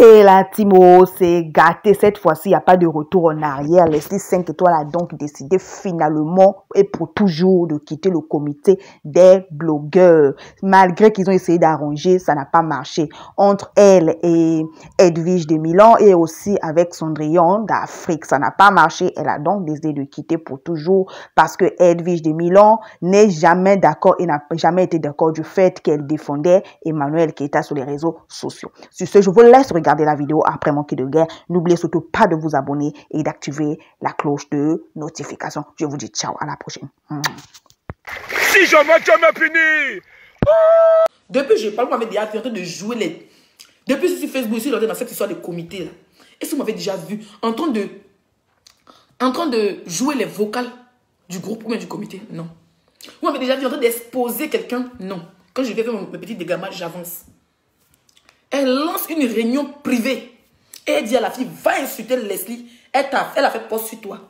Et la Timo s'est gâtée. Cette fois-ci, il n'y a pas de retour en arrière. Leslie 5 étoiles a donc décidé finalement et pour toujours de quitter le comité des blogueurs. Malgré qu'ils ont essayé d'arranger, ça n'a pas marché. Entre elle et Edwige de Milan et aussi avec Cendrillon d'Afrique, ça n'a pas marché. Elle a donc décidé de quitter pour toujours parce que Edwige de Milan n'est jamais d'accord et n'a jamais été d'accord du fait qu'elle défendait Emmanuel Keita sur les réseaux sociaux. Sur ce, je vous laisse regarder la vidéo après mon cri de guerre. N'oubliez surtout pas de vous abonner et d'activer la cloche de notification. Je vous dis ciao, à la prochaine. Si jamais tu m'as puni. Depuis, je parle, vous m'avez déjà vu en train de jouer les... Depuis sur Facebook, je suis dans cette histoire de comité là. Est-ce que vous m'avez déjà vu en train de jouer les vocales du groupe ou même du comité? Non. Vous m'avez déjà vu en train d'exposer quelqu'un? Non. Quand je vais faire mes petits dégammages, j'avance. Elle lance une réunion privée. Et elle dit à la fille, va insulter Leslie. Elle a fait poste sur toi.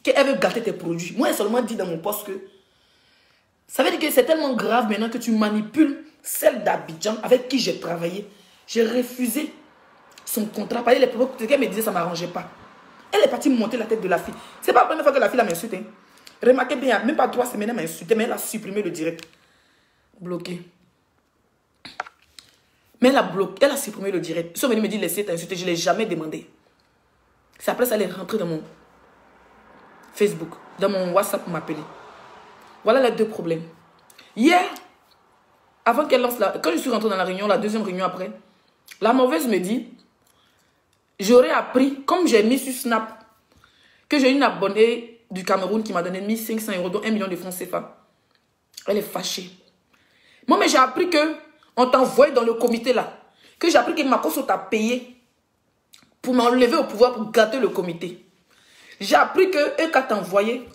Qu'elle veut gâter tes produits. Moi, elle seulement dit dans mon poste que... Ça veut dire que c'est tellement grave maintenant que tu manipules celle d'Abidjan avec qui j'ai travaillé. J'ai refusé son contrat. Parce que les propos qu'elle me disait, ça ne m'arrangeait pas. Elle est partie monter la tête de la fille. Ce n'est pas la première fois que la fille m'insulte. Hein. Remarquez bien, il n'y a même pas 3 semaines, elle m'a insulté, mais elle a supprimé le direct. Bloqué. Mais elle a supprimé le direct. Ils sont venus me dire, laissez t'insulter. Je ne l'ai jamais demandé. C'est après ça, elle est rentrée dans mon Facebook, dans mon WhatsApp pour m'appeler. Voilà les 2 problèmes. Hier, avant qu'elle lance la... Quand je suis rentrée dans la réunion, la deuxième réunion après, la mauvaise me dit, j'aurais appris, comme j'ai mis sur Snap, que j'ai une abonnée du Cameroun qui m'a donné 1500 €, dont 1 million de francs CFA. Elle est fâchée. Moi, mais j'ai appris que on t'a envoyé dans le comité là. Que j'ai appris que Makosso t'a payé pour m'enlever au pouvoir, pour gâter le comité. J'ai appris que Eka t'a envoyé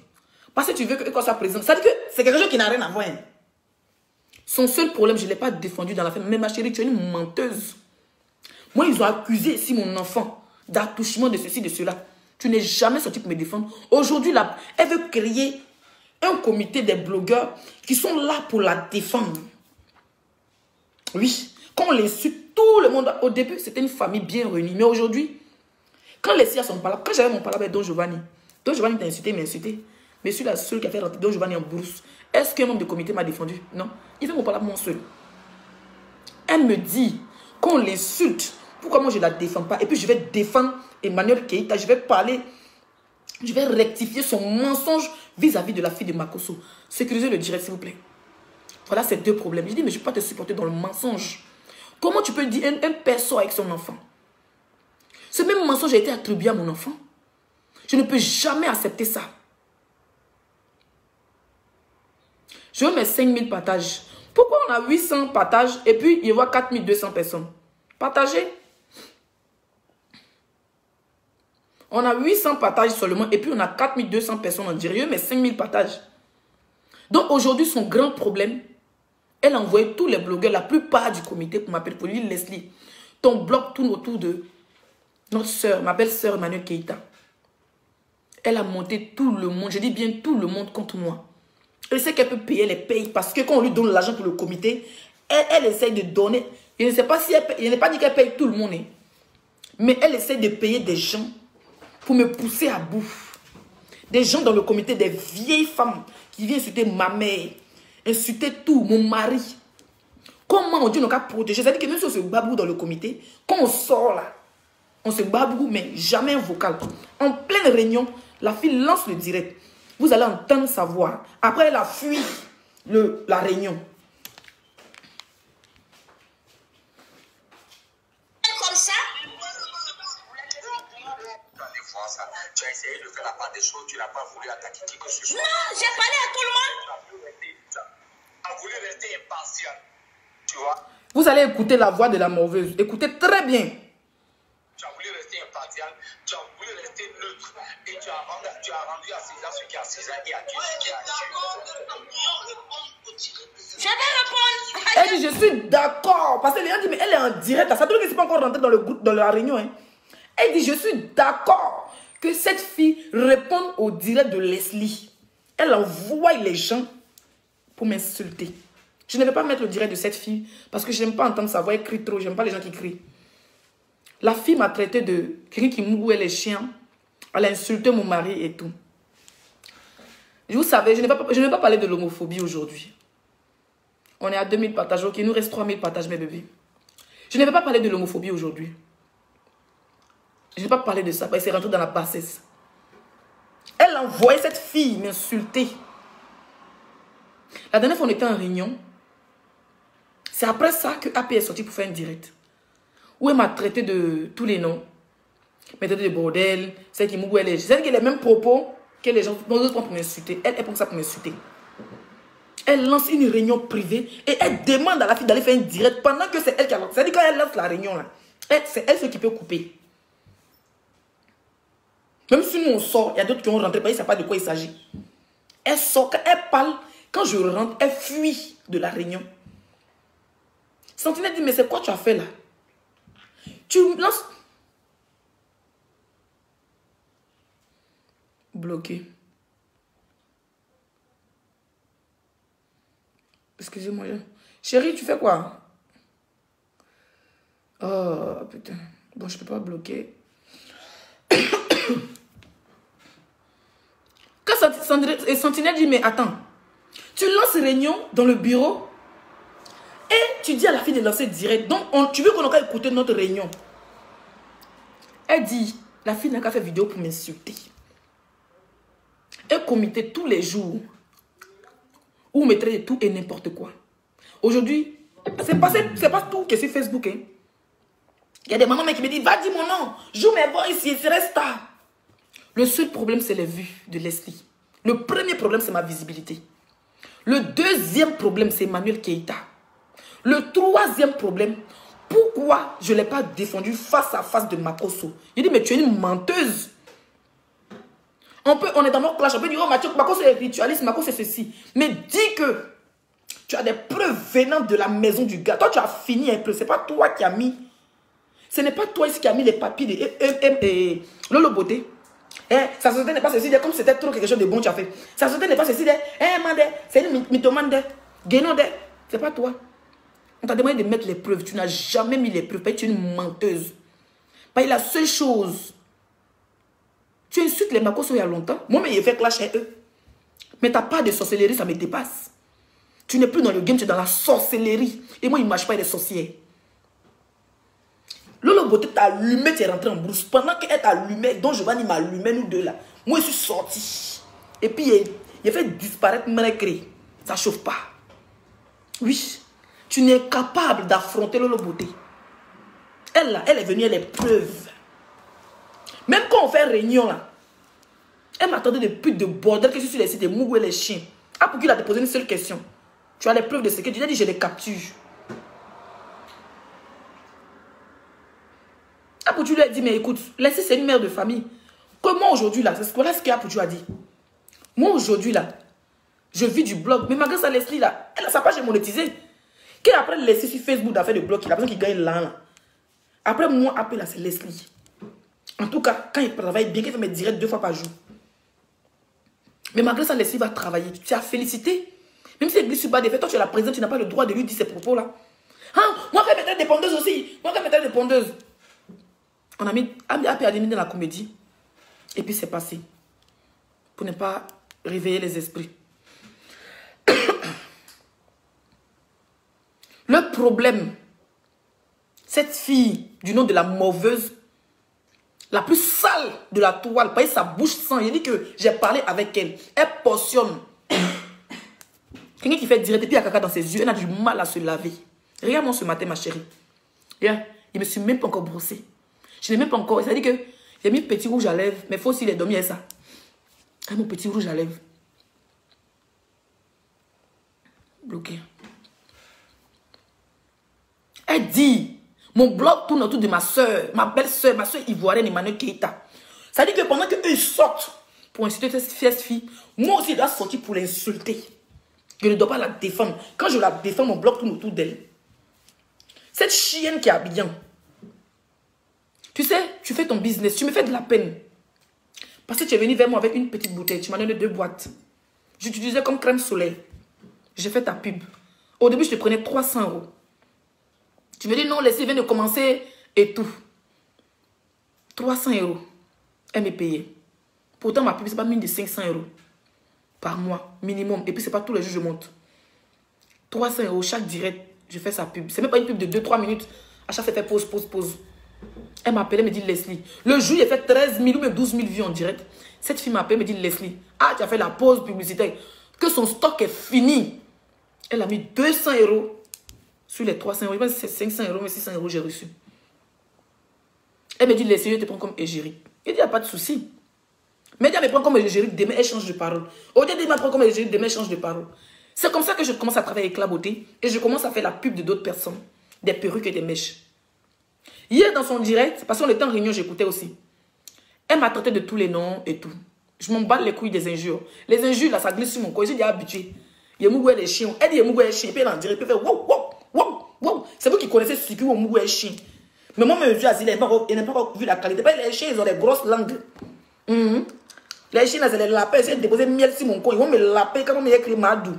parce que tu veux que Eka soit président. Ça veut dire que c'est quelque chose qui n'a rien à voir. Hein. Son seul problème, je ne l'ai pas défendu dans la femme. Mais ma chérie, tu es une menteuse. Moi, ils ont accusé ici mon enfant d'attouchement de ceci, de cela. Tu n'es jamais sorti pour me défendre. Aujourd'hui, là, elle veut créer un comité des blogueurs qui sont là pour la défendre. Oui, quand on les suit, tout le monde, au début, c'était une famille bien réunie. Mais aujourd'hui, quand les siens sont pas là, quand j'avais mon palabre avec Don Giovanni t'a insulté, m'a insulté. Mais je suis la seule qui a fait rentrer Don Giovanni en brousse. Est-ce qu'un membre de comité m'a défendu? Non. Il fait mon palabre moi seul. Elle me dit qu'on l'insulte. Pourquoi moi je ne la défends pas? Et puis je vais défendre Emmanuel Keita. Je vais parler, je vais rectifier son mensonge vis-à-vis de la fille de Makosso. Sécurisez le direct, s'il vous plaît. Voilà ces 2 problèmes. Je dis, mais je ne peux pas te supporter dans le mensonge. Comment tu peux dire un père sort avec son enfant? Ce même mensonge a été attribué à mon enfant. Je ne peux jamais accepter ça. Je veux mes 5000 partages. Pourquoi on a 800 partages et puis il y a 4200 personnes? Partagez. On a 800 partages seulement et puis on a 4200 personnes en direct. Je veux mes 5000 partages. Donc aujourd'hui, son grand problème, elle a envoyé tous les blogueurs, la plupart du comité pour m'appeler, pour lui dire, Leslie, ton blog tourne autour de notre soeur, ma belle-sœur Emmanuel Keita. Elle a monté tout le monde, je dis bien tout le monde contre moi. Elle sait qu'elle peut payer, elle les paye parce que quand on lui donne l'argent pour le comité, elle essaie de donner. Je ne sais pas si elle paye, je n'ai pas dit qu'elle paye tout le monde, hein, mais elle essaie de payer des gens pour me pousser à bout. Des gens dans le comité, des vieilles femmes qui viennent insulter ma mère, insulter tout, mon mari. Comment on dit qu'on a protégé? C'est-à-dire que même si on se babou dans le comité, quand on sort là, on se babou, mais jamais un vocal. En pleine réunion, la fille lance le direct. Vous allez entendre sa voix. Après, elle a fui la réunion. Comme ça? Tu as essayé de faire la part des choses, tu n'as pas voulu attaquer qui que ce soit. Non, j'ai parlé à tout le monde. Tu as voulu rester impartial. Tu vois? Vous allez écouter la voix de la morveuse. Écoutez très bien. Tu as voulu rester impartial, tu as voulu rester neutre. Et tu as rendu à César ce qui est à César et à Dieu ce qui est à Dieu. Je vais répondre. Elle dit, je suis d'accord. Parce que les gens disent, mais elle est en direct. Ça veut dire qu'elle n'est pas encore rentrée dans le groupe, dans la réunion. Hein. Elle dit, je suis d'accord que cette fille réponde au direct de Leslie. Elle envoie les gens pour m'insulter. Je ne vais pas mettre le direct de cette fille parce que je n'aime pas entendre sa voix. Elle crie trop. Je n'aime pas les gens qui crient. La fille m'a traité de quelqu'un qui mourait les chiens. Elle a insulté mon mari et tout. Vous savez, je ne vais pas parler de l'homophobie aujourd'hui. On est à 2000 partages. Ok, il nous reste 3000 partages, mes bébés. Je ne vais pas parler de l'homophobie aujourd'hui. Je ne vais pas parler de ça, parce qu'elle s'est rentrée dans la bassesse. Elle a envoyé cette fille m'insulter. La dernière fois, on était en réunion. C'est après ça que AP est sorti pour faire une direct. Où elle m'a traité de tous les noms. Elle m'a traité de bordel, celle qui mouille les... C'est-à-dire qu'elle a les mêmes propos que les gens prennent pour m'insulter. Elle prend ça pour m'insulter. Elle lance une réunion privée et elle demande à la fille d'aller faire une direct pendant que c'est elle qui a... C'est-à-dire quand elle lance la réunion, là, c'est elle qui peut couper. Même si nous on sort, il y a d'autres qui ont rentré, parce qu'ils ne savent pas de quoi il s'agit. Elle sort, quand elle parle, quand je rentre, elle fuit de la réunion. Sentinelle dit, mais c'est quoi tu as fait là? Tu lances... Bloqué. Excusez-moi. Chérie, tu fais quoi? Oh, putain. Bon, je ne peux pas bloquer. Quand Sentinelle dit, mais attends, tu lances réunion dans le bureau et tu dis à la fille de lancer direct. Donc, tu veux qu'on ait écouté notre réunion. Elle dit, la fille n'a qu'à faire vidéo pour m'insulter. Elle comité tous les jours où on mettrait tout et n'importe quoi. Aujourd'hui, c'est pas tout que sur Facebook. Hein. Il y a des mamans qui me disent, va dire mon nom, joue mes voix ici, c'est reste là. Le seul problème, c'est les vues de Leslie. Le premier problème, c'est ma visibilité. Le deuxième problème, c'est Emmanuel Keïta. Le troisième problème, pourquoi je ne l'ai pas défendu face à face de Makosso? Il dit, mais tu es une menteuse. On est dans notre clash, on peut dire, oh Makosso est ritualiste, Makosso c'est ceci. Mais dis que tu as des preuves venant de la maison du gars. Toi, tu as fini un peu. Ce n'est pas toi qui as mis. Ce n'est pas toi ici qui as mis les papiers de Lolo Beauté. Sa société n'est pas ceci, comme c'était trop quelque chose de bon tu as fait. Sa société n'est pas ceci, c'est une mythomane, c'est pas toi. On t'a demandé de mettre les preuves, tu n'as jamais mis les preuves, parce que tu es une menteuse. Parce que la seule chose, tu insultes les Makosso il y a longtemps, moi mais il fait clash avec eux. Mais ta part de sorcellerie, ça me dépasse. Tu n'es plus dans le game, tu es dans la sorcellerie. Et moi, il ne marche pas les sorcières. Lolo Beauté t'a allumé, tu es rentré en brousse. Pendant qu'elle t'a allumé, donc Giovanni m'a allumé, nous deux là. Moi, je suis sorti. Et puis, il a fait disparaître Mélècré. Ça ne chauffe pas. Oui. Tu n'es capable d'affronter Lolo Beauté. Elle là, elle est venue, elle est preuve. Même quand on fait réunion là, elle m'attendait de plus de bordel que sur les sites de Mougou et les chiens. Ah, pour qu'il a déposé une seule question. Tu as les preuves de ce que tu as dit, je les capture. Ah, pour tu lui as dit, mais écoute, laissez, c'est une mère de famille. Que moi aujourd'hui là, c'est ce que Apoutu a dit. Moi aujourd'hui là, je vis du blog. Mais malgré ça, Leslie là, elle a sa page monétisée. Qu'elle après laisser sur Facebook d'affaires de blog, il a besoin qu'il gagne là. Après moi, après là, c'est Leslie. En tout cas, quand il travaille bien, il fait mes directs 2 fois par jour. Mais malgré ça, Leslie va travailler. Tu as félicité. Même si l'église ne pas des faits, toi tu es la présidente, tu n'as pas le droit de lui dire ces propos-là. Hein? Moi, je vais mettre des pondeuses aussi. Moi, je vais mettre des pondeuses. On a mis Adémine dans la comédie. Et puis c'est passé. Pour ne pas réveiller les esprits. Le problème, cette fille du nom de la mauvaise, la plus sale de la toile, parce que sa bouche sent. Il dit que j'ai parlé avec elle. Elle portionne. Quelqu'un qui fait direct et puis il y a caca dans ses yeux, elle a du mal à se laver. Regarde-moi ce matin, ma chérie. Yeah. Il ne me suis même pas encore brossé. Je n'ai même pas encore. Ça dit que j'ai mis petit rouge à lèvres, mais il faut aussi les dormir ça. Ah, mon petit rouge à lèvres. Bloqué. Elle dit, mon blog tourne autour de ma soeur, ma belle-soeur, ma soeur ivoirienne Emmanuel Keïta. Ça dit que pendant qu'eux ils sortent pour insulter cette fille, moi aussi je dois sortir pour l'insulter. Je ne dois pas la défendre. Quand je la défends, mon blog tourne autour d'elle. Cette chienne qui est habillée. Tu sais, tu fais ton business, tu me fais de la peine. Parce que tu es venu vers moi avec une petite bouteille, tu m'as donné 2 boîtes. J'utilisais comme crème soleil. J'ai fait ta pub. Au début, je te prenais 300 €. Tu me dis non, laissez, vient de commencer et tout. 300 €. Elle me payait. Pourtant, ma pub, c'est pas mine de 500 € par mois, minimum. Et puis, c'est pas tous les jours que je monte. 300 € chaque direct, je fais sa pub. C'est même pas une pub de 2-3 minutes. À chaque fois, elle fait pause, pause, pause. Elle m'appelle, elle me dit Leslie. Le jour, j'ai fait 13 000 ou même 12 000 vues en direct. Cette fille m'appelle, me dit Leslie. Ah, tu as fait la pause publicitaire. Que son stock est fini. Elle a mis 200 € sur les 300 €. Je pense que c'est 500 €, mais 600 € j'ai reçu. Elle me dit Leslie, je te prends comme égérie. Il dit, il n'y a pas de souci. Mais elle me prend comme égérie, demain, elle change de parole. Au lieu de me prendre comme égérie, demain, elle change de parole. C'est comme ça que je commence à travailler avec la beauté et je commence à faire la pub de d'autres personnes. Des perruques et des mèches. Hier, dans son direct, parce qu'on était en réunion, j'écoutais aussi. Elle m'a traité de tous les noms et tout. Je m'en bats les couilles des injures. Les injures, là, ça glisse sur mon corps. Je suis déjà habitué. Il y a Mougou et les chiens. Elle dit, il y a Mougou et les chiens. Et puis elle en direct, elle fait wow, wow, wow, wow. C'est vous qui connaissez ce qui est Mougou et les chiens. Mais moi, je suis assis, elle n'a pas encore vu la qualité. Les chiens, ils ont des grosses langues. Les chiens, là, c'est les lapins. J'ai déposé miel sur mon corps. Ils vont me laper quand on m'écrit Madou.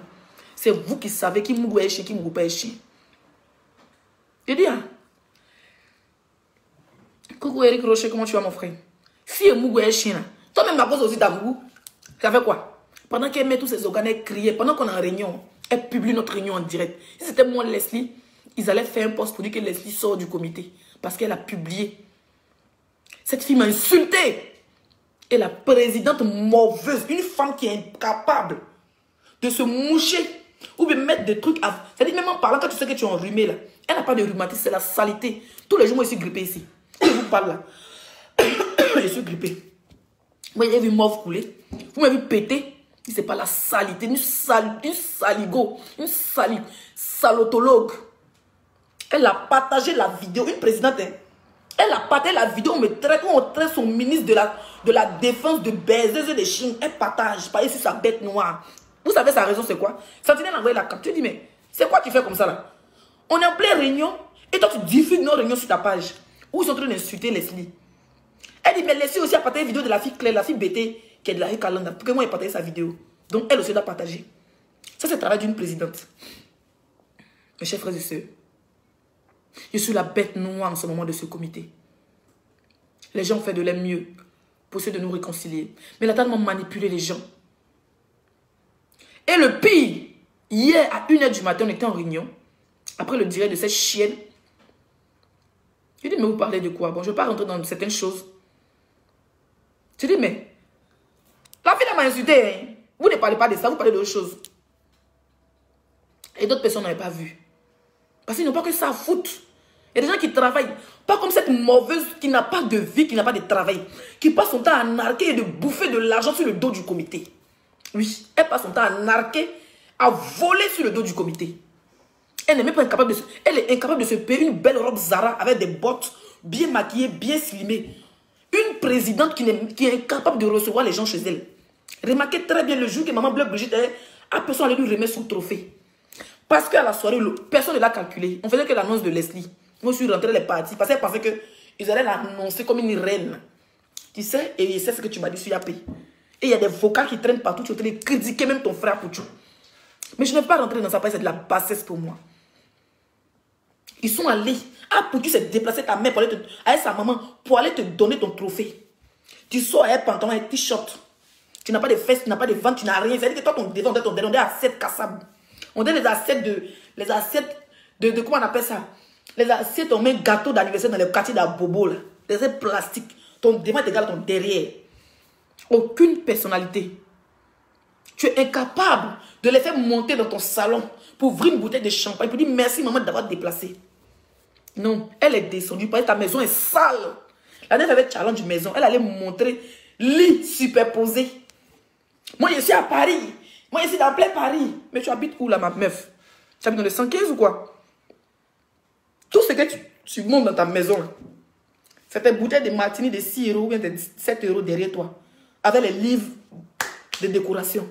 C'est vous qui savez qui Mougou et les chiens, qui Mougou pas les chiens. Je dis, hein. Coucou Eric Rocher, comment tu vas mon frère? Si Mougou est chien, toi-même ma cause aussi ta Mougou, ça fait quoi? Pendant qu'elle met tous ses organes, elle criait, pendant qu'on est en réunion, elle publie notre réunion en direct. Si c'était moi Leslie, ils allaient faire un post pour dire que Leslie sort du comité. Parce qu'elle a publié. Cette fille m'a insulté. Et la présidente mauvaise, une femme qui est incapable de se moucher ou de mettre des trucs à... C'est-à-dire même en parlant, quand tu sais que tu es enrhumé là, elle n'a pas de rhumatisme, c'est la saleté. Tous les jours, moi je suis grippée ici. Je vous parle là. Je suis grippée. Moi, j'ai vu mauve couler. Vous m'avez vu péter. C'est pas la saleté. Une saligo. Une salotologue. Elle a partagé la vidéo. Une présidente. Hein, elle a partagé la vidéo. On traite son ministre de la défense de baiseuse des Chines. Elle partage. Par ici, sa bête noire. Vous savez sa raison, c'est quoi? Sentinelle a envoyé la capture. Tu dis, mais c'est quoi tu fais comme ça là? On est en pleine réunion. Et toi, tu diffuses nos réunions sur ta page. Où ils sont en train d'insulter Leslie. Elle dit, mais Leslie aussi a partagé une vidéo de la fille Claire, la fille BT, qui est de la rue Kalanda. Pourquoi moi, elle a partagé sa vidéo? Donc, elle aussi doit partager. Ça, c'est le travail d'une présidente. Mes chers frères et sœurs, je suis la bête noire en ce moment de ce comité. Les gens ont fait de leur mieux pour essayer de nous réconcilier. Mais elle a tellement manipulé les gens. Et le pire, hier, à 1 h du matin, on était en réunion. Après le direct de cette chienne. Je dis, mais vous parlez de quoi? Bon, je ne vais pas rentrer dans certaines choses. Je dis, mais la fille m'a insulté. Hein. Vous ne parlez pas de ça, vous parlez d'autres choses. Et d'autres personnes n'avaient pas vu. Parce qu'ils n'ont pas que ça à foutre. Il y a des gens qui travaillent. Pas comme cette mauvaise qui n'a pas de vie, qui n'a pas de travail. Qui passe son temps à narquer et de bouffer de l'argent sur le dos du comité. Oui, elle passe son temps à narquer, à voler sur le dos du comité. Elle n'est même pas incapable elle est incapable de se payer une belle robe Zara avec des bottes bien maquillées, bien slimées. Une présidente qui est incapable de recevoir les gens chez elle. Remarquez très bien le jour que maman Bleu Brigitte a personne à lui remettre son trophée. Parce qu'à la soirée, personne ne l'a calculé. On faisait que l'annonce de Leslie. Moi, je suis rentrée les parties parce qu'elle pensait qu'ils allaient l'annoncer comme une reine. Tu sais, et c'est ce que tu m'as dit sur Yapi. Et il y a des vocaux qui traînent partout. Tu es en train de critiquer même ton frère Pouchou. Mais je ne vais pas rentrer dans ça parce que c'est de la bassesse pour moi. Ils sont allés. Ah, Pouchou s'est déplacé ta mère avec sa maman pour aller te donner ton trophée. Tu sors avec pantalon et t-shirt. Tu n'as pas de fesses, tu n'as pas de ventre, tu n'as rien. C'est-à-dire que toi, ton devant, on est assiettes cassables. On donne les assiettes de comment on appelle ça? Les assiettes, on met un gâteau d'anniversaire dans le quartier d'Abobo, là. Des assiettes plastiques. Ton devant est égal à ton derrière. Aucune personnalité. Tu es incapable de les faire monter dans ton salon pour ouvrir une bouteille de champagne pour dire merci maman d'avoir déplacé. Non, elle est descendue parce que ta maison est sale. La dernière avait challenge maison. Elle allait me montrer lit superposé. Moi, je suis à Paris. Moi, je suis dans plein Paris. Mais tu habites où là, ma meuf? Tu habites dans le 115 ou quoi? Tout ce que tu montes dans ta maison, c'est tes bouteilles de martini de 6 € ou bien de 7 € derrière toi. Avec les livres de décoration.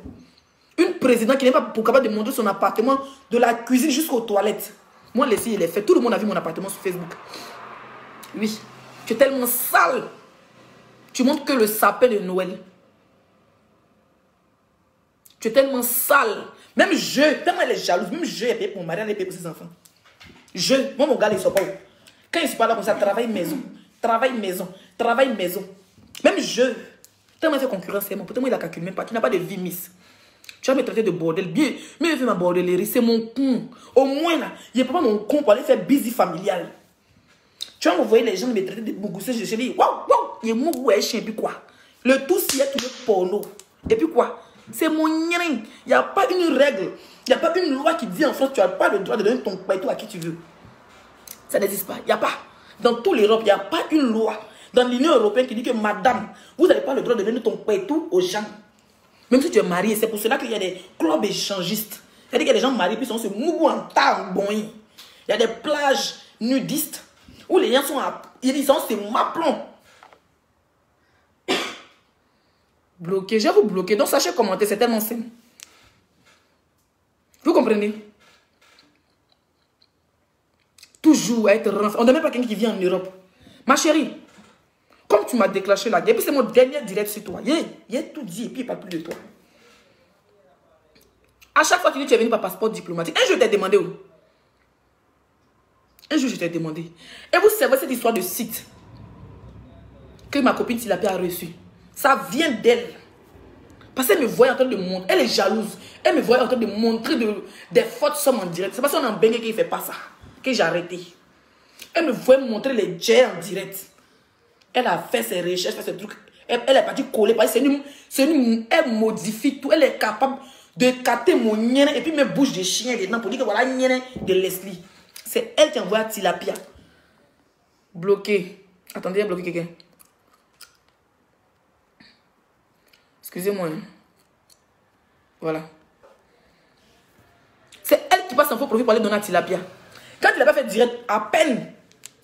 Une présidente qui n'est pas capable de montrer son appartement de la cuisine jusqu'aux toilettes. Moi, les filles, je l'ai fait. Tout le monde a vu mon appartement sur Facebook. Oui. Tu es tellement sale. Tu montres que le sapin de Noël. Tu es tellement sale. Même tellement elle est jalouse. Même elle est payée pour mon mari, elle est payée pour ses enfants. Moi, mon gars, il ne sort pas où. Quand il ne sont pas là comme ça, travaille maison. Travail maison. Travail maison. Même je. Tellement fait concurrence, c'est mon pote. Moi, il a calculé même pas. Tu n'as pas de vie, miss. Tu vas me traiter de bordel. Bien, mais il fait ma bordellerie. C'est mon con. Au moins, là, il n'y a pas mon con pour aller faire busy familial. Tu vas me voir les gens me traiter de bougoussé. Je dis, waouh, waouh. Il y a mon goût, chien, et puis quoi? Le tout, s'il y a tout le porno. Et puis quoi? C'est mon nien. Il n'y a pas une règle. Il n'y a pas une loi qui dit en France, tu n'as pas le droit de donner ton pète à qui tu veux. Ça n'existe pas. Il n'y a pas. Dans toute l'Europe, il n'y a pas une loi. Dans l'Union européenne qui dit que madame, vous n'avez pas le droit de donner ton pète aux gens. Même si tu es marié, c'est pour cela qu'il y a des clubs échangistes. C'est-à-dire qu'il y a des gens mariés qui sont se mougou en tas en bon. Il y a des plages nudistes où les gens sont ils sont se maplons. Bloqué, je vais vous bloquer. Donc sachez commenter, c'est tellement simple. Vous comprenez? Toujours être renfermé. On ne demande pas quelqu'un qui vient en Europe. Ma chérie, comme tu m'as déclenché la guerre, puis c'est mon dernier direct sur toi. Il a tout dit et puis il ne parle plus de toi. À chaque fois que tu dis que tu es venu par passeport diplomatique, un jour je t'ai demandé où? Un jour je t'ai demandé. Et vous savez cette histoire de site que ma copine Tilapia a reçu. Ça vient d'elle. Parce qu'elle me voit en train de montrer. Elle est jalouse. Elle me voit en train de montrer des fautes sommes en direct. C'est parce qu'on a un bengue qui ne fait pas ça. Que j'ai arrêté. Elle me voit montrer les jets en direct. Elle a fait ses recherches, fait ses trucs. Elle est partie coller. Elle modifie tout. Elle est capable de capter mon nien et puis me bouche de chien dedans pour dire que voilà nien de Leslie. C'est elle qui envoie à Tilapia. Bloqué. Attendez, elle a bloqué quelqu'un. Excusez-moi. Voilà. C'est elle qui passe en faux profil pour aller donner à Tilapia. Quand il n'a pas fait direct, à peine,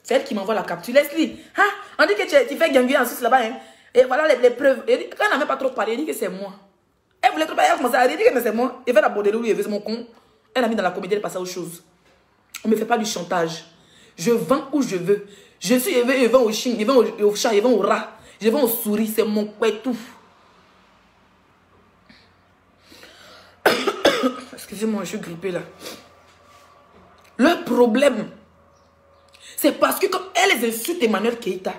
c'est elle qui m'envoie la capture. Leslie, hein? On dit que tu fais ganguer en Suisse là-bas. Hein? Et voilà les preuves. Et quand elle n'a même pas trop parlé, elle dit que c'est moi. Elle voulait trop parler, elle a commencé à dire que c'est moi. Elle fait la bordellerie où il veut, c'est mon con. Elle a mis dans la comédie, elle passe à autre chose. On ne me fait pas du chantage. Je vends où je veux. Je vends au chien, je vends au chat, je vends au rat, je vends aux souris. C'est mon tout. Excusez-moi, je suis grippée là. Le problème, c'est parce que quand elles insultent Emmanuel Keïta,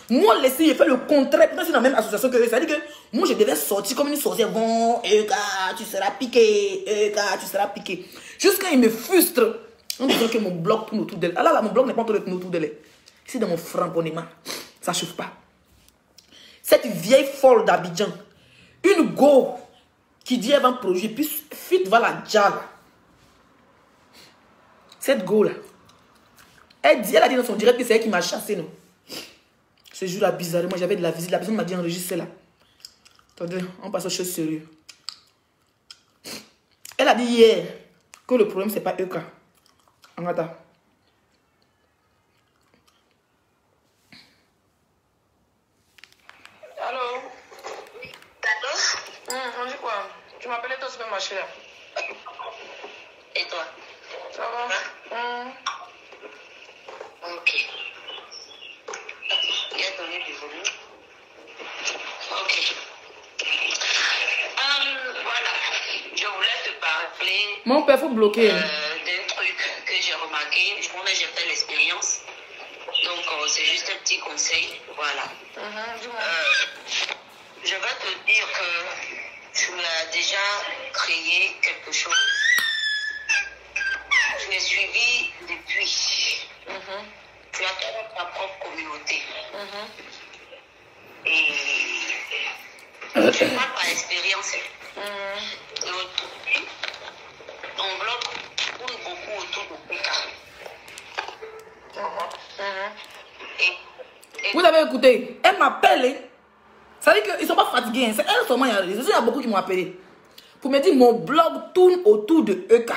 moi, Leslie, j'ai fait le contraire. Pourtant, c'est dans la même association que eux. C'est-à-dire que moi, je devais sortir comme une sorcière. Bon, Eka, tu seras piqué. Eka, tu seras piqué. Jusqu'à il me frustre en disant que mon blog tourne autour d'elle. Alors là, mon blog n'est pas en train de tourner autour d'elle. C'est dans mon framponnement. Ça ne chauffe pas. Cette vieille folle d'Abidjan, une go qui dit elle va un projet, puis fit va la jale. Cette go là, elle a dit dans son direct que c'est elle qui m'a chassé, non? Ce jour-là, bizarrement, j'avais de la visite. La personne m'a dit enregistre là. Attendez, on passe aux choses sérieuses. Elle a dit hier que le problème, c'est pas Eka. En attend. Allô? On dit quoi? Tu m'appelais toi, super marché là. Et toi? Ça va? Ok. Il a donné du volume. Ok. Voilà. Je voulais te parler Mon père, faut bloquer. d'un truc que j'ai remarqué. Moi, j'ai fait l'expérience. Donc, c'est juste un petit conseil. Voilà. Je vais te dire que tu as déjà créé quelque chose. Je l'ai suivi depuis. Tu as ta propre communauté. Et je parle par expérience. Ton blog tourne beaucoup autour de Eka. Vous avez écouté? Elle m'appelle. Hein? Ça veut dire qu'ils ne sont pas fatigués. Hein? C'est elle seulement. Il y a beaucoup qui m'ont appelé. Pour me dire mon blog tourne autour de Eka.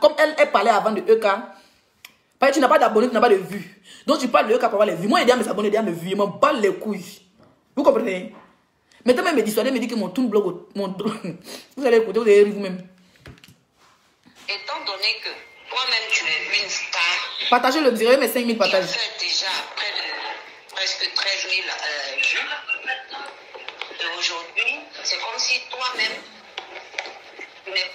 Comme elle parlait avant de Eka. Tu n'as pas d'abonnés, tu n'as pas de vues. Donc tu parles de Eka pour avoir les vues. Moi, il y a mes abonnés, il y a mes vues. Je m'en bats les couilles. Vous comprenez? Maintenant, elle me dissuade, elle me dit que mon tourne blog. Vous allez écouter, vous allez rire vous-même. Étant donné que toi-même tu es une star. Partagez le direct, mes 5000 partages. Tu as fait déjà près de presque 13 000 vues. Et aujourd'hui, c'est comme si toi-même, tu n'es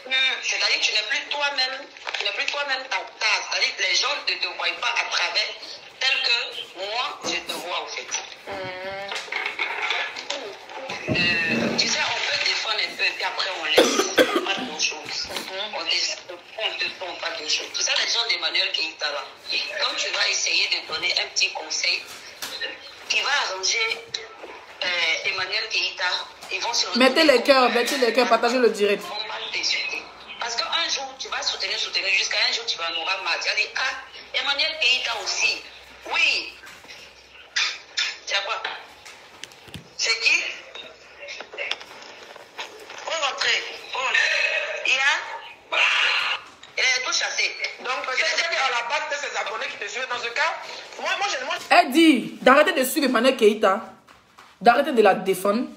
plus toi-même ta tasse. C'est-à-dire que les gens ne te voient pas à travers tel que moi, je te vois au fait. Tu sais, on peut défendre un peu et puis après on laisse. Pas de choses. On te tombe pas de choses. Tout ça, les gens d'Emmanuel Keïta là. Quand tu vas essayer de donner un petit conseil qui va arranger Emmanuel Keïta, ils vont se mettez les cœurs, partagez le direct. Ils vont mal t'insulter. Parce qu'un jour, tu vas soutenir, jusqu'à un jour, tu vas nous rendre mal. Tu vas dire, ah, Emmanuel Keïta aussi. Oui. C'est quoi? C'est qui? Faut rentrer. Il est tout chassé. Donc, peut-être qu'à la base, c'est ses abonnés qui te suivent. Dans ce cas, moi Elle dit d'arrêter de suivre Emmanuel Keïta, d'arrêter de la défendre,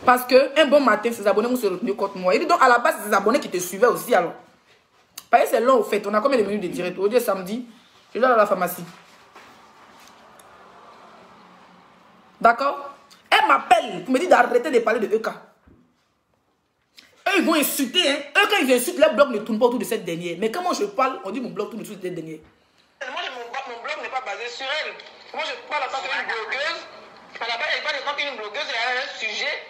parce que un bon matin, ses abonnés vont se retenir contre moi. Il dit donc à la base, c'est ses abonnés qui te suivaient aussi alors. Parce que c'est long au fait. On a combien de minutes de direct? Aujourd'hui, samedi, je dois aller à la pharmacie. D'accord? Elle m'appelle pour me dire d'arrêter de parler de EK. Eux, ils vont insulter. Hein. Eux, quand ils insultent, leur blog ne tourne pas autour de cette dernière. Mais quand moi je parle, on dit mon blog tourne autour de cette dernière. Moi, mon blog n'est pas basé sur elle. Moi, je parle en tant qu'une blogueuse. À la base, elle parle en tant qu'une blogueuse et elle a un sujet.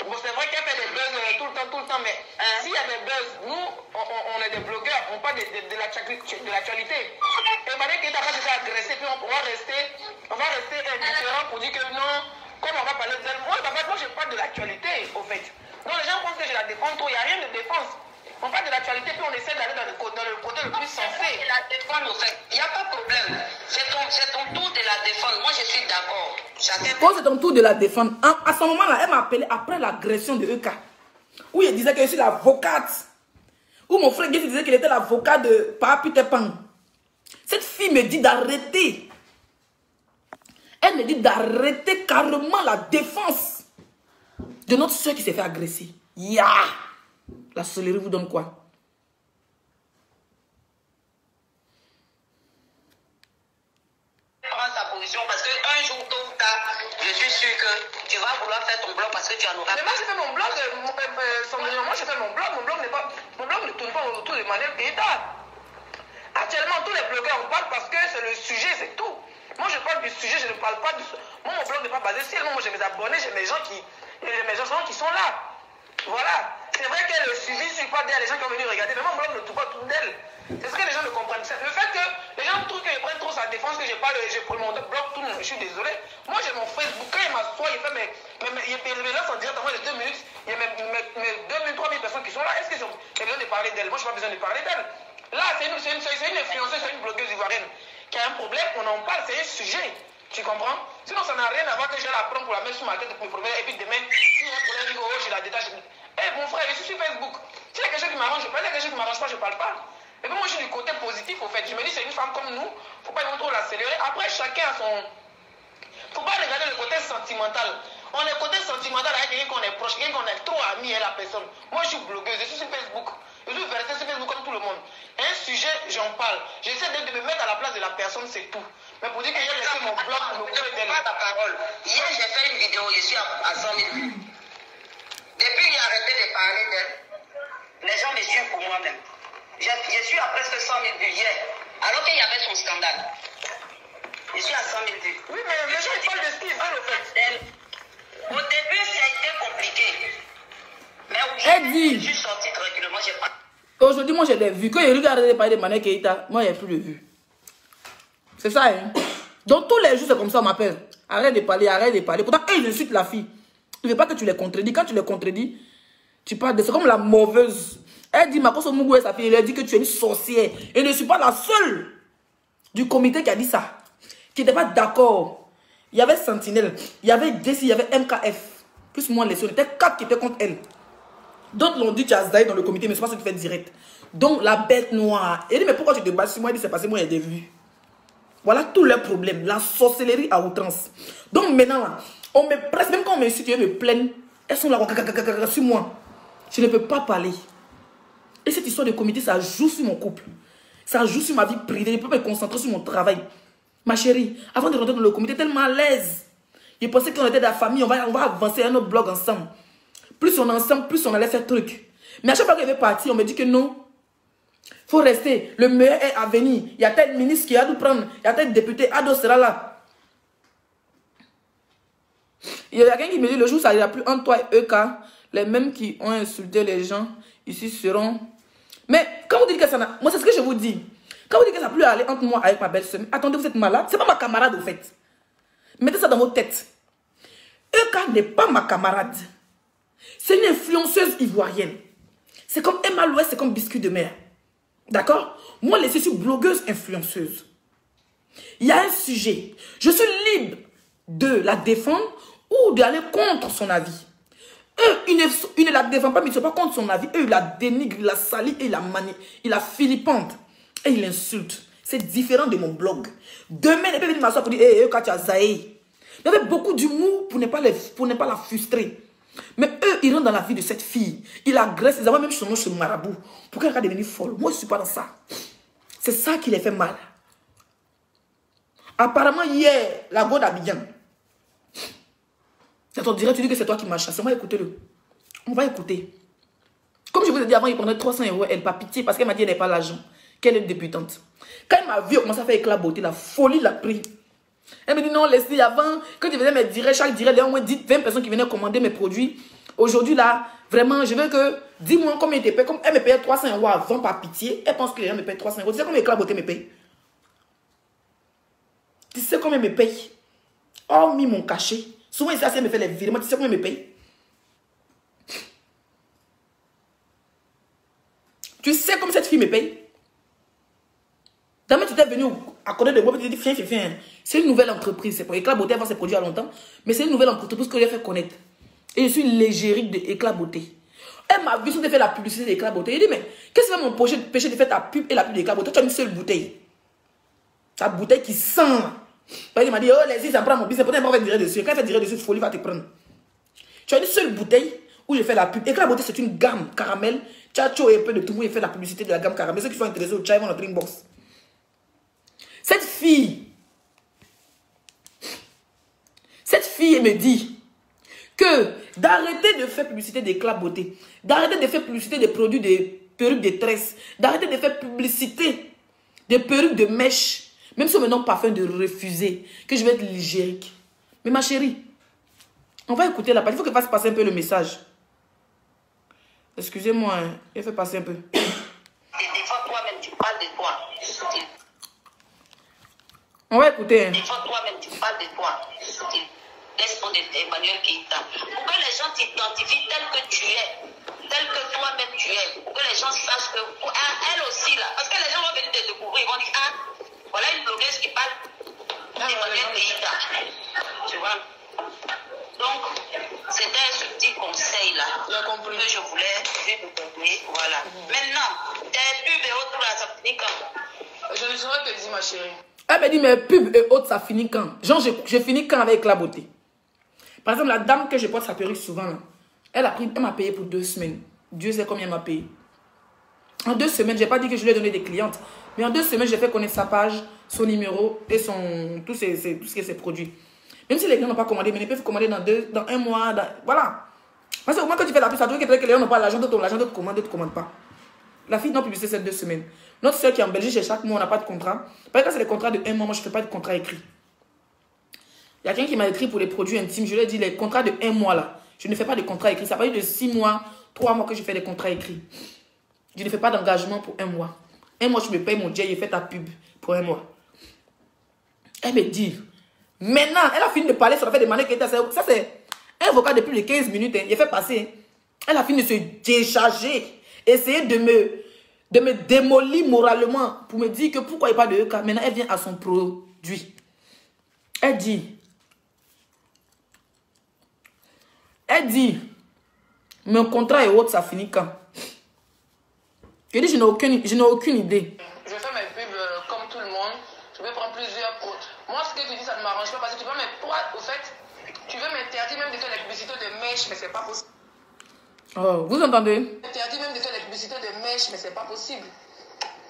Bon, c'est vrai qu'elle fait des buzz tout le temps, mais s'il y a des buzz, nous, on est des blogueurs, on parle de l'actualité. Et Marie qui est en train de se faire agresser, puis on va rester indifférent pour dire que non, comme on va parler d'elle. Moi, je parle de l'actualité, au fait. Donc, les gens pensent que je la défends trop, il n'y a rien de défense. On parle de l'actualité, puis on essaie d'aller dans le côté le plus sensé. La défendre, au fait, il n'y a pas de problème. C'est ton tour de la défendre. Moi, je suis d'accord. Pose ton tour de la défendre. À ce moment-là, elle m'a appelé après l'agression de EK. Où il disait que je suis l'avocate. Où mon frère disait qu'il était l'avocat de Papa Peter Pan. Cette fille me dit d'arrêter. Elle me dit d'arrêter carrément la défense de notre soeur qui s'est fait agresser. Ya! La sorcellerie vous donne quoi? Prends sa position parce qu'un jour, tôt ou tard, je suis sûr que tu vas vouloir faire ton blog parce que tu en auras. Mais moi, je fais mon blog, moi, je fais mon blog. Mon blog ne tourne pas autour de Emmanuel Keïta. Actuellement, tous les blogueurs, on parle parce que c'est le sujet, c'est tout. Moi, je parle du sujet, je ne parle pas du... Moi, mon blog n'est pas basé sur elle. Moi, j'ai mes abonnés, j'ai mes gens qui sont là. Voilà. C'est vrai que le suivi ne suit pas d'elle, les gens qui ont venu regarder, mais mon blog ne tourne pas autour d'elle. C'est ce que les gens ne comprennent. Le fait que les gens trouvent que je prenne trop sa défense, que j'ai pris mon blog tourne, je suis désolé. Moi, j'ai mon Facebook. Quand il m'assoit, il fait mes laisse en direct en moins de 2 minutes. Il y a mes 2000, 3000 personnes qui sont là. Est-ce que j'ai besoin de parler d'elle? Moi, je n'ai pas besoin de parler d'elle. Là, c'est une influenceuse, c'est une blogueuse ivoirienne qui a un problème, on en parle, c'est un sujet. Tu comprends? Sinon, ça n'a rien à voir que je vais la prendre pour la mettre sur ma tête pour me promener. Et puis demain, si un problème, je dis, oh, je la détache. Mon frère, je suis sur Facebook. S'il y a quelque chose qui m'arrange, je parle. S'il y a quelque chose qui ne m'arrange pas, je ne parle pas. Et puis moi, je suis du côté positif, au fait. Je me dis, c'est une femme comme nous. Il ne faut pas trop l'accélérer. Après, chacun a son... Il ne faut pas regarder le côté sentimental. On est côté sentimental avec quelqu'un qu'on est proche, quelqu'un qu'on est trop ami à la personne. Moi, je suis blogueuse, je suis sur Facebook. Je suis versée sur Facebook comme tout le monde. Un sujet, j'en parle. J'essaie de me mettre à la place de la personne, c'est tout. Mais pour dire que j'ai laissé mon blog pour me couper d'elle. Pas ta parole. Hier, j'ai fait une vidéo, je suis à 100 000 vues. Depuis que j'ai arrêté de parler d'elle, les gens me suivent pour moi-même. Je suis à presque 100 000 vues hier, alors qu'il y avait son scandale. Je suis à 100 000 vues. Oui, mais les gens ils parlent de ce qu'ils veulent, au fait. Au début, ça a été compliqué. Mais Elle dit. je suis sortie tranquillement, j'ai pas... Aujourd'hui, moi j'ai des vues. Quand il y a arrêté de parler de Emmanuel Keïta, moi il n'y a plus de vues. C'est ça, hein. Donc tous les jours, c'est comme ça, on m'appelle. Arrête de parler, arrête de parler. Pourtant, ils insultent la fille. Il ne veut pas que tu les contredis. Quand tu les contredis, tu parles de... C'est comme la mauvaise. Elle dit, Makoso Mougou et sa fille, elle dit que tu es une sorcière. Et je ne suis pas la seule du comité qui a dit ça. Qui n'était pas d'accord. Il y avait Sentinelle, il y avait DC, il y avait MKF. Plus ou moins les seuls. Il y était 4 qui étaient contre elle. D'autres l'ont dit, tu as Zahid dans le comité, mais c'est pas ce que tu fais direct. Donc, la bête noire. Elle dit, mais pourquoi tu te bats sur moi? Elle dit, c'est parce que moi, il y a des vues. Voilà tous les problèmes. La sorcellerie à outrance. Donc, maintenant, là, on me presse, même quand on m'insulte, elles me plaignent. Elles sont là, sur moi. Je ne peux pas parler. Et cette histoire de comité, ça joue sur mon couple. Ça joue sur ma vie privée. Je ne peux pas me concentrer sur mon travail. Ma chérie, avant de rentrer dans le comité, tellement à l'aise. Je pensais qu'on était de la famille, on va avancer un autre blog ensemble. Plus on est ensemble, plus on allait faire truc. Mais à chaque fois qu'elle veut partir, on me dit que non. Il faut rester. Le meilleur est à venir. Il y a tel ministre qui a dû prendre. Il y a tel député. Ado sera là. Il y a quelqu'un qui me dit, le jour où ça ira plus entre toi et EK, les mêmes qui ont insulté les gens ici seront... Mais quand vous dites que ça n'a... Moi, c'est ce que je vous dis. Quand vous dites que ça n'a plus à aller entre moi avec ma belle-sœur, attendez, vous êtes malade. C'est pas ma camarade, au fait. Mettez ça dans votre tête. EK n'est pas ma camarade. C'est une influenceuse ivoirienne. C'est comme Emma Louest, c'est comme Biscuit de mer. D'accord? Moi, je suis blogueuse influenceuse. Il y a un sujet. Je suis libre de la défendre ou d'aller contre son avis. Eux, ils ne la défendent pas, mais ils ne sont pas contre son avis. Eux, ils la dénigrent, ils la salissent, et ils la filipendent. Et ils l'insultent. C'est différent de mon blog. Demain, ils peuvent venir m'asseoir pour dire, hé, quand tu as zaï. Il y avait beaucoup d'humour pour ne pas la frustrer. Mais eux, ils rentrent dans la vie de cette fille. Ils l'agressent, ils envoient même son nom chez le marabout. Pour qu'elle va devenir folle. Moi, je ne suis pas dans ça. C'est ça qui les fait mal. Apparemment, hier, la go d'Abidjan. On dirait, tu dis que c'est toi qui m'as chassé. On va écouter le. On va écouter. Comme je vous ai dit avant, il prenait 300 €. Elle n'a pas pitié parce qu'elle m'a dit qu'elle n'avait pas l'argent. Qu'elle est débutante. Quand elle m'a vu, elle commence à faire éclat beauté. La folie l'a pris. Elle me dit non, Leslie, avant, quand tu faisais mes directs, chaque direct, il y a au moins 20 personnes qui venaient commander mes produits. Aujourd'hui, là, vraiment, je veux que, dis-moi combien tu payes. Comme elle me payait 300 € avant, par pitié. Elle pense que les gens me payent 300 €. Tu sais combien éclat beauté me paye? Tu sais combien elle me paye? Oh, mis mon cachet. Souvent, ici, elle me fait les virements. Tu sais combien elle me paye? Tu sais comme cette fille me paye? Demain, tu t'es venu à connaître de moi, tu te dis, viens. C'est une nouvelle entreprise. C'est pour Éclat Beauté, avant ses produits à longtemps. Mais c'est une nouvelle entreprise que j'ai fait connaître. Et je suis l'égérique de Éclat Beauté. Elle m'a vu, si tu fait la publicité d'Éclat Beauté. Elle dit, mais qu'est-ce que c'est mon péché de faire ta pub et la pub d'Éclat Beauté? Tu as une seule bouteille. Ta bouteille qui sent. Elle m'a dit, oh, les ça prend mon business. Pourtant, elle m'a fait tirer dessus. Quand elle fait tirer dessus, folie va te prendre. Tu as une seule bouteille où je fais la pub. Éclat Beauté, c'est une gamme caramel. Tchacho et un peu de tout le monde, il fait la publicité de la gamme caramel. Ceux qui sont intéressés au chai vont dans notre inbox. Cette fille me dit que d'arrêter de faire publicité d'Éclat Beauté, d'arrêter de faire publicité des produits de perruques de tresse, d'arrêter de faire publicité des perruques de mèche, même si on me donne parfum de refuser, que je vais être légérique. Mais ma chérie, on va écouter la page. Il faut qu'elle fasse passer un peu le message. Excusez-moi, hein. Elle fait passer un peu. Des fois, toi-même, tu parles de toi. On va écouter. Hein. Des fois, toi-même, tu parles de toi. Laisse tomber Emmanuel Keïta. Pour que les gens t'identifient tel que tu es, tel que toi-même tu es. Pour que les gens sachent que, elle aussi, là. Parce que les gens vont venir te découvrir. Ils vont dire, ah, voilà une blogueuse qui parle d'Emmanuel Keïta. Tu vois? Donc, c'était un petit conseil là que je voulais te donner. Voilà. Maintenant, tes pubs et autres là, ça finit quand? Je ne saurais te dire, ma chérie. Elle me dit, mes pubs et autres, ça finit quand? Genre, je finis quand avec la beauté? Par exemple, la dame que je porte sa perruque souvent, là, elle m'a payé pour 2 semaines. Dieu sait combien elle m'a payé. En 2 semaines, je n'ai pas dit que je lui ai donné des clientes. Mais en 2 semaines, j'ai fait connaître sa page, son numéro et tout ce qui est ses produits. Même si les gens n'ont pas commandé, mais ils peuvent commander dans 1 mois. Voilà. Parce que au moins quand tu fais la pub, ça doit que les gens n'ont pas l'argent, d'autres te commandent, d'autres ne commandent pas. La fille n'a publié ces 2 semaines. Notre soeur qui est en Belgique, chaque mois, on n'a pas de contrat. Parce que c'est des contrats de 1 mois, moi je ne fais pas de contrat écrit. Il y a quelqu'un qui m'a écrit pour les produits intimes. Je lui ai dit, les contrats de 1 mois là, je ne fais pas de contrat écrit. Ça va être de 6 mois, 3 mois que je fais des contrats écrits. Je ne fais pas d'engagement pour 1 mois. 1 mois, je me paye mon jet, je fais ta pub pour 1 mois. Elle me dit, maintenant, elle a fini de parler sur la fait des manières qu'elle était. Ça, c'est un vocal de plus de 15 minutes. Hein. Il a fait passer. Elle a fini de se décharger. Essayer de me démolir moralement pour me dire que pourquoi il parle de EK. Maintenant, elle vient à son produit. Elle dit, mon contrat est autre, ça finit quand? Je dis, je n'ai aucune idée. Je fais mes pubs comme tout le monde. Je vais prendre plusieurs potes. Moi, ce que tu dis, ça ne m'arrange pas parce que tu vois, mais toi, au fait, tu veux m'interdire même de faire la publicité de mèche, mais c'est pas possible. Oh, vous entendez? M'interdire même de faire la publicité de mèche, mais c'est pas possible.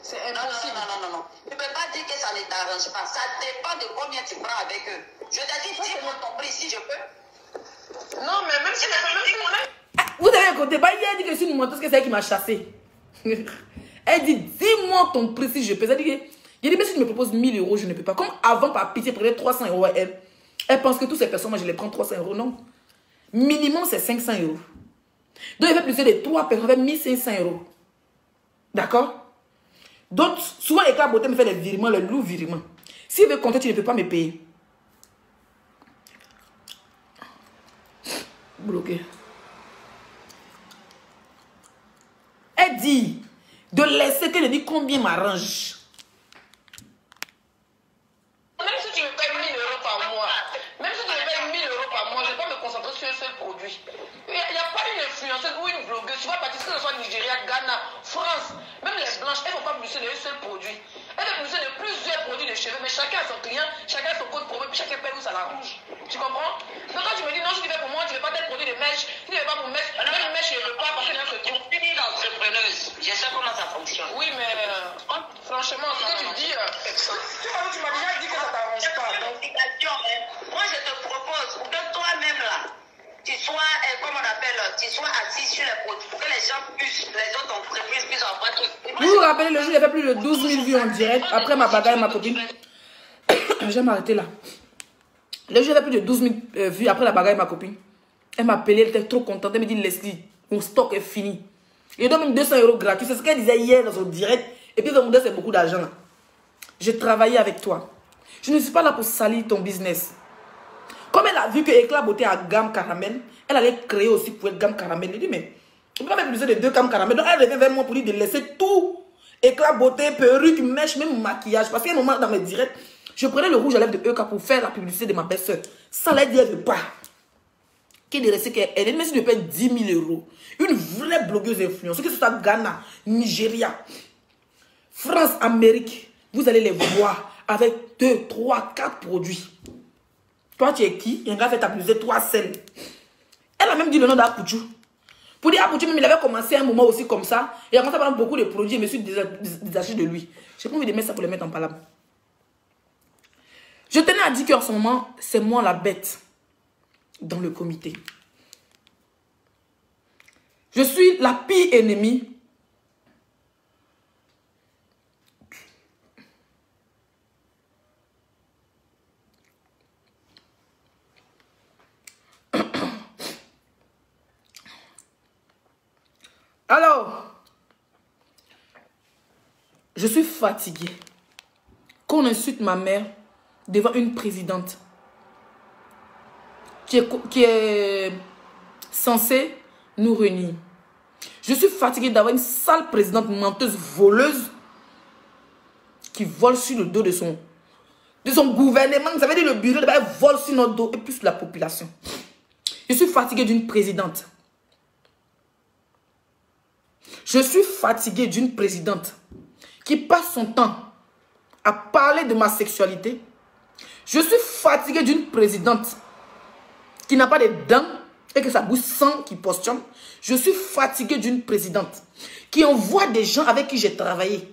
C'est impossible. Non. Tu ne peux pas dire que ça ne t'arrange pas. Ça dépend de combien tu prends avec eux. Je t'ai dit, dis-moi ton prix si je peux. Non, mais même si les femmes, Vous avez écouté, bah, il a dit que je suis une menteuse, que c'est elle qui m'a chassé. Elle dit, dis-moi ton prix si je peux. Elle dit, j'ai dit, mais si tu me proposes 1000 euros, je ne peux pas. Comme avant, par pitié, prenait 300 euros à elle. Elle pense que toutes ces personnes, moi, je les prends 300 euros. Non. Minimum, c'est 500 euros. Donc, il fait plus de 3 personnes avec 1500 euros. D'accord? Donc, souvent, Éclat Beauté me fait des virements, le lourd virement. S'il veut compter, tu ne peux pas me payer. Bloqué. Elle dit de laisser qu'elle dit combien m'arrange. Même si tu me payes 1000 euros par mois, même si tu me payes 1000 euros par mois, je ne vais pas me concentrer sur un seul produit. Il n'y a pas une influenceuse ou une blogueuse, tu vas partir, que ce soit Nigeria, Ghana, France, même les blanches, elles ne vont pas publier d'un seul produit. Elles vont publier de plusieurs produits de cheveux, mais chacun a son client, chacun a son code promo, puis chacun paye où ça l'arrange. Tu comprends? Donc quand tu me dis non, si tu fais pour moi, tu ne veux pas tel produit de mèche, si tu ne veux pas pour mèche, même mèche, je ne veux pas parce que là, c'est tout. Je suis une entrepreneuse, je sais comment ça fonctionne. Oui, mais franchement, ce que tu dis, tu m'as déjà dit que ça t'arrange pas. Donc... Moi, je te propose pour que toi-même là, tu sois, comment on appelle, tu sois assis sur les produits pour que les gens puissent, les autres entreprises puissent avoir un truc. Vous vous rappelez le jour, j'ai fait plus de 12 000 vues en direct après ma bagarre et ma copine. Je vais m'arrêter là. Le jour, j'ai fait plus de 12 000 vues après la bagarre et ma copine. Elle m'a appelé, elle était trop contente. Elle me dit, Leslie, mon stock est fini. Et donc, même 200 euros gratuits. C'est ce qu'elle disait hier dans son direct. Et puis, dans c'est beaucoup d'argent. J'ai travaillé avec toi. Je ne suis pas là pour salir ton business. Comme elle a vu que Éclat Beauté a gamme caramel, elle allait créer aussi pour être gamme caramel. Elle dit, mais on peut pas mettre plus de 2 gammes caramel. Donc, elle revient vers moi pour dire de laisser tout. Éclat Beauté, perruque, mèche, même maquillage. Parce qu'à un moment, dans mes directs, je prenais le rouge à lèvres de EK pour faire la publicité de ma belle-sœur. Ça l'a dit, elle ne veut pas. Qui est de rester qu'elle est, mais si je paye 10 000 euros. Une vraie blogueuse influence. Que ce soit Ghana, Nigeria, France, Amérique, vous allez les voir avec 2, 3, 4 produits. Toi, tu es qui? Un gars fait ta publicité, toi seul. Elle a même dit le nom d'Apouchou. Pour dire Apouchou, même il avait commencé un moment aussi comme ça. Il a commencé à prendre beaucoup de produits et me suis détaché de lui. J'ai pas envie de mettre ça pour le mettre en palabre. Je tenais à dire qu'en ce moment, c'est moi la bête dans le comité. Je suis la pire ennemie. Alors, je suis fatiguée qu'on insulte ma mère devant une présidente qui est censée nous réunir. Je suis fatiguée d'avoir une sale présidente menteuse, voleuse, qui vole sur le dos de son gouvernement. Vous savez, le bureau, elle vole sur notre dos et plus la population. Je suis fatiguée d'une présidente. Je suis fatiguée d'une présidente qui passe son temps à parler de ma sexualité. Je suis fatiguée d'une présidente qui n'a pas de dents et que sa bouche sent, qui postillonne. Je suis fatiguée d'une présidente qui envoie des gens avec qui j'ai travaillé,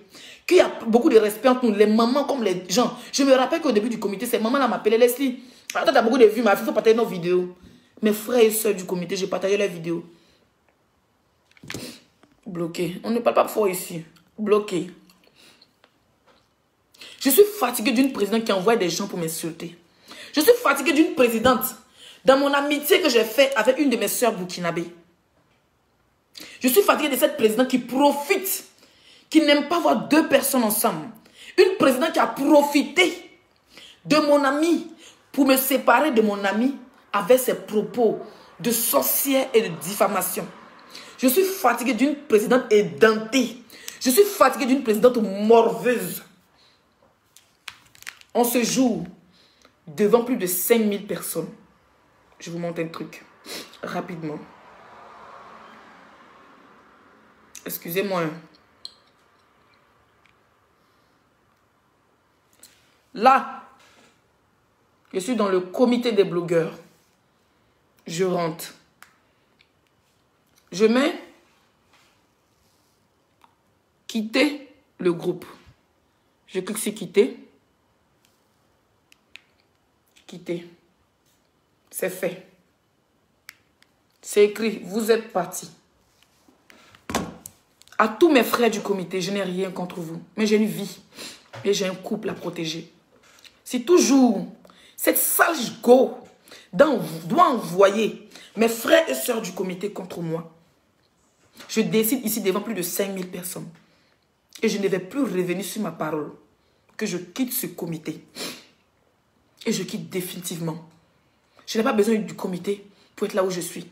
qui a beaucoup de respect entre nous, les mamans comme les gens. Je me rappelle qu'au début du comité, ces mamans-là m'appelaient Leslie. Toi, tu as beaucoup de vues, mais il faut partager nos vidéos. Mes frères et soeurs du comité, j'ai partagé leurs vidéos. Bloqué. On ne parle pas fort ici. Bloqué. Je suis fatiguée d'une présidente qui envoie des gens pour m'insulter. Je suis fatiguée d'une présidente dans mon amitié que j'ai faite avec une de mes soeurs burkinabées. Je suis fatiguée de cette présidente qui profite, qui n'aime pas voir 2 personnes ensemble. Une présidente qui a profité de mon ami pour me séparer de mon ami avec ses propos de sorcière et de diffamation. Je suis fatiguée d'une présidente édentée. Je suis fatiguée d'une présidente morveuse. En ce jour, devant plus de 5000 personnes, je vous montre un truc, rapidement. Excusez-moi. Là, je suis dans le comité des blogueurs. Je rentre. Je mets quitter le groupe. Je clique sur quitter. Quitter. C'est fait. C'est écrit, vous êtes parti. À tous mes frères du comité, je n'ai rien contre vous. Mais j'ai une vie. Et j'ai un couple à protéger. Si toujours cette sale go doit envoyer mes frères et sœurs du comité contre moi, je décide ici devant plus de 5000 personnes. Et je ne vais plus revenir sur ma parole. Que je quitte ce comité. Et je quitte définitivement. Je n'ai pas besoin du comité pour être là où je suis.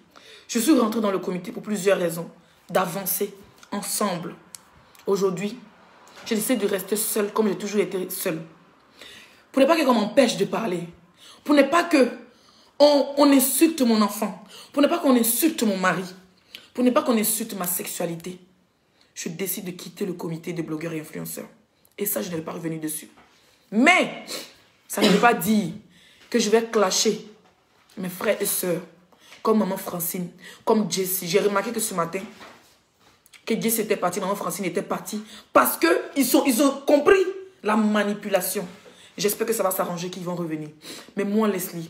Je suis rentrée dans le comité pour plusieurs raisons. D'avancer ensemble. Aujourd'hui, j'ai décidé de rester seule comme j'ai toujours été seule. Pour ne pas qu'on m'empêche de parler. Pour ne pas qu'on insulte mon enfant. Pour ne pas qu'on insulte mon mari. Pour ne pas qu'on insulte ma sexualité. Je décide de quitter le comité des blogueurs et influenceurs. Et ça, je ne vais pas revenir dessus. Mais, ça ne veut pas dire que je vais clasher mes frères et sœurs. Comme maman Francine, comme Jessie. J'ai remarqué que ce matin, que Jessie était partie, maman Francine était partie. Parce qu'ils ont compris la manipulation. J'espère que ça va s'arranger, qu'ils vont revenir. Mais moi, Leslie,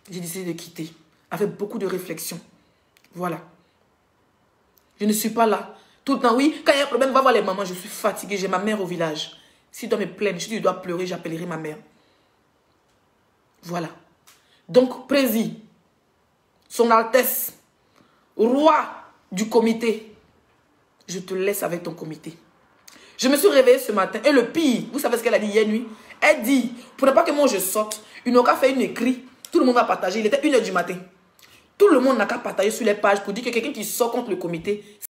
j'ai décidé de quitter. Avec beaucoup de réflexion. Voilà. Je ne suis pas là. Tout le temps, oui, quand il y a un problème, va voir les mamans. Je suis fatiguée, j'ai ma mère au village. S'il doit me plaindre, si je dois pleurer, j'appellerai ma mère. Voilà. Donc, Prési, Son Altesse, roi du comité, je te laisse avec ton comité. Je me suis réveillée ce matin et le pire, vous savez ce qu'elle a dit hier nuit? Elle dit, pour ne pas que moi je sorte, il n'a qu'à faire une écrit, tout le monde va partager. Il était 1h du matin. Tout le monde n'a qu'à partager sur les pages pour dire que quelqu'un qui sort contre le comité,